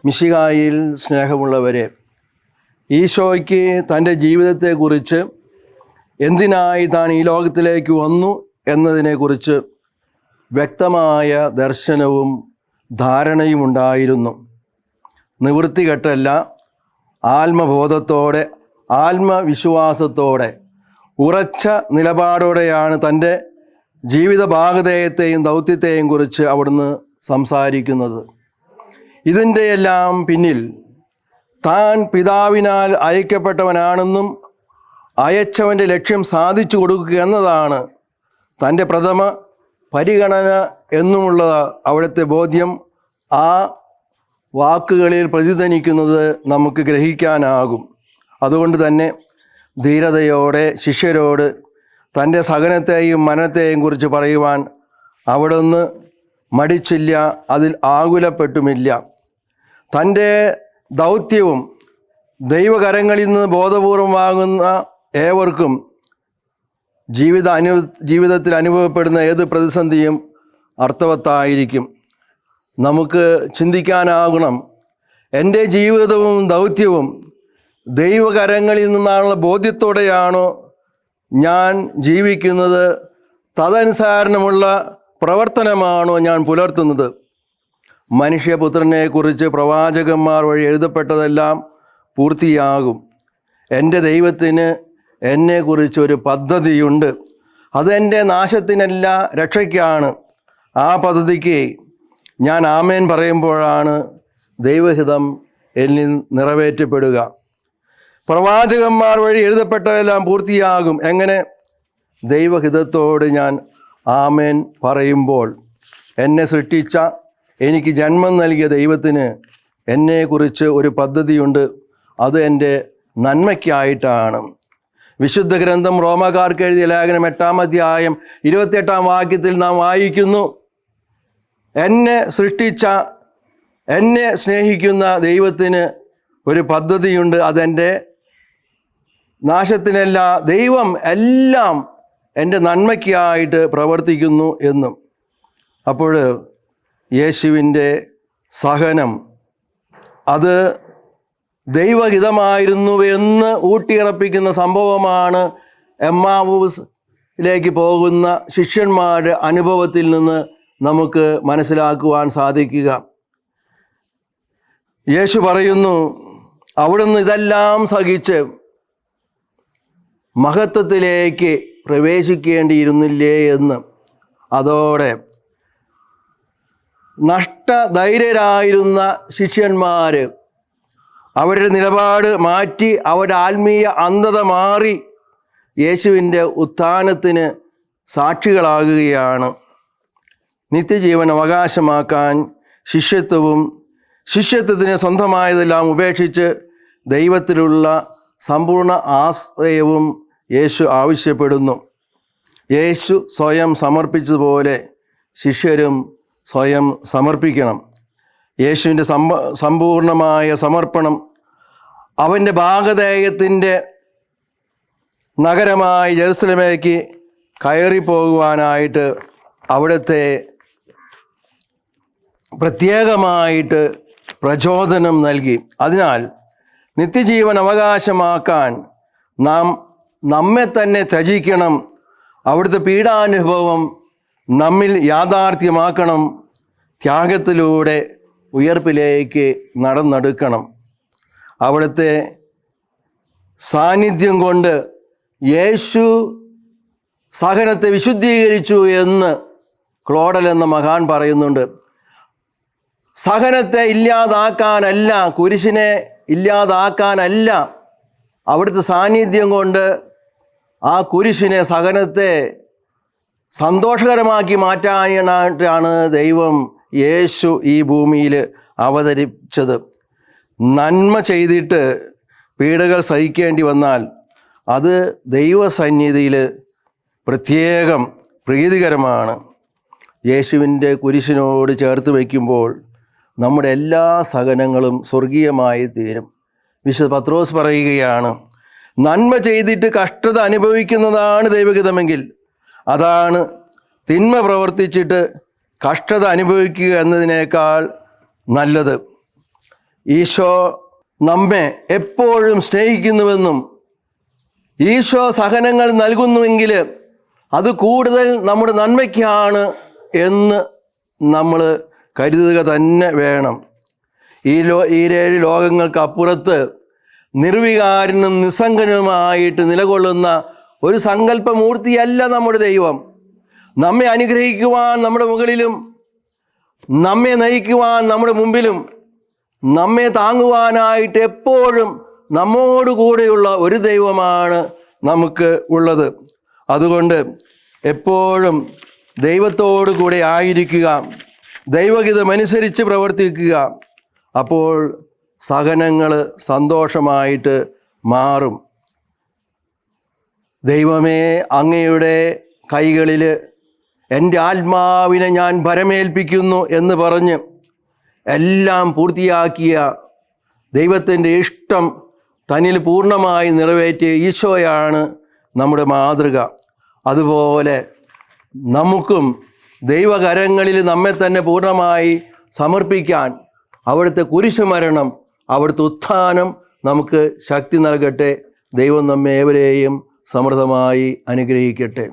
മിശിഹായിൽ സ്നേഹമുള്ളവരെ, ഈശോയ്ക്ക് തൻ്റെ ജീവിതത്തെക്കുറിച്ച്, എന്തിനായി താൻ ഈ ലോകത്തിലേക്ക് വന്നു എന്നതിനെക്കുറിച്ച് വ്യക്തമായ ദർശനവും ധാരണയും ഉണ്ടായിരുന്നു. നിവൃത്തികെട്ടല്ല, ആത്മബോധത്തോടെ, ആത്മവിശ്വാസത്തോടെ, ഉറച്ച നിലപാടോടെയാണ് തൻ്റെ ജീവിത ഭാഗധേയത്തെയും ദൗത്യത്തെയും കുറിച്ച് അവിടുന്ന് സംസാരിക്കുന്നത്. ഇതിൻ്റെ എല്ലാം പിന്നിൽ താൻ പിതാവിനാൽ അയക്കപ്പെട്ടവനാണെന്നും അയച്ചവൻ്റെ ലക്ഷ്യം സാധിച്ചു കൊടുക്കുക എന്നതാണ് തൻ്റെ പ്രഥമ പരിഗണന എന്നുമുള്ള അവിടുത്തെ ബോധ്യം ആ വാക്കുകളിൽ പ്രതിധ്വനിക്കുന്നത് നമുക്ക് ഗ്രഹിക്കാനാകും. അതുകൊണ്ട് തന്നെ ധീരതയോടെ ശിഷ്യരോട് തൻ്റെ സഹനത്തെയും മനനത്തെയും കുറിച്ച് പറയുവാൻ അവിടുന്ന് മടിച്ചില്ല, അതിൽ ആകുലപ്പെട്ടുമില്ല. തൻ്റെ ദൗത്യവും ദൈവകരങ്ങളിൽ നിന്ന് ബോധപൂർവം വാങ്ങുന്ന ഏവർക്കും ജീവിതത്തിൽ അനുഭവപ്പെടുന്ന ഏത് പ്രതിസന്ധിയും അർത്ഥവത്തായിരിക്കും. നമുക്ക് ചിന്തിക്കാനാകണം, എൻ്റെ ജീവിതവും ദൗത്യവും ദൈവകരങ്ങളിൽ നിന്നുള്ള ബോധ്യത്തോടെയാണോ ഞാൻ ജീവിക്കുന്നത്? തദനുസാരണമുള്ള പ്രവർത്തനമാണോ ഞാൻ പുലർത്തുന്നത്? മനുഷ്യപുത്രനെക്കുറിച്ച് പ്രവാചകന്മാർ വഴി എഴുതപ്പെട്ടതെല്ലാം പൂർത്തിയാകും. എൻ്റെ ദൈവത്തിന് എന്നെക്കുറിച്ചൊരു പദ്ധതിയുണ്ട്. അതെൻ്റെ നാശത്തിനല്ല, രക്ഷയ്ക്കാണ്. ആ പദ്ധതിക്ക് ഞാൻ ആമേൻ പറയുമ്പോഴാണ് ദൈവഹിതം എന്നിൽ നിറവേറ്റപ്പെടുക. പ്രവാചകന്മാർ വഴി എഴുതപ്പെട്ടതെല്ലാം പൂർത്തിയാകും. എങ്ങനെ? ദൈവഹിതത്തോട് ഞാൻ ആമേൻ പറയുമ്പോൾ. എന്നെ സൃഷ്ടിച്ച, എനിക്ക് ജന്മം നൽകിയ ദൈവത്തിന് എന്നെക്കുറിച്ച് ഒരു പദ്ധതിയുണ്ട്. അത് എൻ്റെ നന്മയ്ക്കായിട്ടാണ്. വിശുദ്ധ ഗ്രന്ഥം റോമാക്കാർക്ക് എഴുതിയ ലേഖനം 8-ാം അധ്യായം 28-ാം വാക്യത്തിൽ നാം വായിക്കുന്നു, എന്നെ സൃഷ്ടിച്ച, എന്നെ സ്നേഹിക്കുന്ന ദൈവത്തിന് ഒരു പദ്ധതിയുണ്ട്. അതെൻ്റെ നാശത്തിനല്ല, ദൈവം എല്ലാം എൻ്റെ നന്മയ്ക്കായിട്ട് പ്രവർത്തിക്കുന്നു എന്നും. അപ്പോൾ യേശുവിൻ്റെ സഹനം അത് ദൈവഹിതമായിരുന്നു എന്ന് ഊട്ടിയുറപ്പിക്കുന്ന സംഭവമാണ് എമ്മാവൂസിലേക്ക് പോകുന്ന ശിഷ്യന്മാരുടെ അനുഭവത്തിൽ നിന്ന് നമുക്ക് മനസ്സിലാക്കുവാൻ സാധിക്കുക. യേശു പറയുന്നു, അവിടുന്ന് ഇതെല്ലാം സഹിച്ച് മഹത്വത്തിലേക്ക് പ്രവേശിക്കേണ്ടിയിരുന്നില്ലേ എന്ന്. അതോടെ നഷ്ടധൈര്യരായിരുന്ന ശിഷ്യന്മാർ അവരുടെ നിലപാട് മാറ്റി, അവരുടെ ആത്മീയ അന്ധത മാറി യേശുവിൻ്റെ ഉത്ഥാനത്തിന് സാക്ഷികളാകുകയാണ്. നിത്യജീവൻ അവകാശമാക്കാൻ ശിഷ്യത്വത്തിന് സ്വന്തമായതെല്ലാം ഉപേക്ഷിച്ച് ദൈവത്തിലുള്ള സമ്പൂർണ്ണ ആശ്രയവും യേശു ആവശ്യപ്പെടുന്നു. യേശു സ്വയം സമർപ്പിച്ചതുപോലെ ശിഷ്യരും സ്വയം സമർപ്പിക്കണം. യേശുവിൻ്റെ സമ്പൂർണമായ സമർപ്പണം അവൻ്റെ ഭാഗധേയത്തിൻ്റെ നഗരമായ ജെറുസലേമിലേക്ക് കയറിപ്പോകുവാനായിട്ട് അവിടുത്തെ പ്രത്യേകമായിട്ട് പ്രചോദനം നൽകി. അതിനാൽ നിത്യജീവൻ അവകാശമാക്കാൻ നാം നമ്മെ തന്നെ ത്യജിക്കണം. അവിടുത്തെ പീഡാനുഭവം നമ്മിൽ യാഥാർത്ഥ്യമാക്കണം. ത്യാഗത്തിലൂടെ ഉയർപ്പിലേക്ക് നടന്നെടുക്കണം. അവിടുത്തെ സാന്നിധ്യം കൊണ്ട് യേശു സഹനത്തെ വിശുദ്ധീകരിച്ചു എന്ന് ക്ലോഡൽ എന്ന മഹാൻ പറയുന്നുണ്ട്. സഹനത്തെ ഇല്ലാതാക്കാനല്ല, കുരിശിനെ ഇല്ലാതാക്കാനല്ല, അവിടുത്തെ സാന്നിധ്യം കൊണ്ട് ആ കുരിശിനെ, സഹനത്തെ സന്തോഷകരമാക്കി മാറ്റാനായിട്ടാണ് ദൈവം യേശു ഈ ഭൂമിയിൽ അവതരിച്ചത്. നന്മ ചെയ്തിട്ട് പീഡകൾ സഹിക്കേണ്ടി വന്നാൽ അത് ദൈവസന്നിധിയിൽ പ്രത്യേകം പ്രീതികരമാണ്. യേശുവിൻ്റെ കുരിശിനോട് ചേർത്ത് വയ്ക്കുമ്പോൾ നമ്മുടെ എല്ലാ സഹനങ്ങളും സ്വർഗീയമായി തീരും. വിശുദ്ധ പത്രോസ് പറയുകയാണ്, നന്മ ചെയ്തിട്ട് കഷ്ടത അനുഭവിക്കുന്നതാണ് ദൈവഹിതമെങ്കിൽ അതാണ് തിന്മ പ്രവർത്തിച്ചിട്ട് കഷ്ടത അനുഭവിക്കുക എന്നതിനേക്കാൾ നല്ലത്. ഈശോ നമ്മെ എപ്പോഴും സ്നേഹിക്കുന്നുവെന്നും ഈശോ സഹനങ്ങൾ നൽകുന്നുവെങ്കിൽ അത് കൂടുതൽ നമ്മുടെ നന്മയ്ക്കാണ് എന്ന് നമ്മൾ കരുതുക തന്നെ വേണം. ഈ 7 ലോകങ്ങൾക്കപ്പുറത്ത് നിർവികാരനും നിസ്സംഗനുമായിട്ട് നിലകൊള്ളുന്ന ഒരു സങ്കല്പമൂർത്തിയല്ല നമ്മുടെ ദൈവം. നമ്മെ അനുഗ്രഹിക്കുവാൻ നമ്മുടെ മുകളിലും, നമ്മെ നയിക്കുവാൻ നമ്മുടെ മുമ്പിലും, നമ്മെ താങ്ങുവാനായിട്ട് എപ്പോഴും നമ്മോടുകൂടെയുള്ള ഒരു ദൈവമാണ് നമുക്ക് ഉള്ളത്. അതുകൊണ്ട് എപ്പോഴും ദൈവത്തോടു കൂടെ ആയിരിക്കുക, ദൈവഹിതമനുസരിച്ച് പ്രവർത്തിക്കുക. അപ്പോൾ സഹനങ്ങൾ സന്തോഷമായിട്ട് മാറും. ദൈവമേ, അങ്ങയുടെ കൈകളിൽ എൻ്റെ ആത്മാവിനെ ഞാൻ ഭരമേൽപ്പിക്കുന്നു എന്ന് പറഞ്ഞ് എല്ലാം പൂർത്തിയാക്കിയ ദൈവത്തിൻ്റെ ഇഷ്ടം തന്നിൽ പൂർണ്ണമായി നിറവേറ്റിയ ഈശോയാണ് നമ്മുടെ മാതൃക. അതുപോലെ നമുക്കും ദൈവകരങ്ങളിൽ നമ്മെ തന്നെ പൂർണ്ണമായി സമർപ്പിക്കാൻ അവിടുത്തെ കുരിശുമരണം, അവിടുത്തെ ഉത്ഥാനം നമുക്ക് ശക്തി നൽകട്ടെ. ദൈവം നമ്മെ ഏവരെയും സമൃദ്ധമായി അനുഗ്രഹിക്കട്ടെ.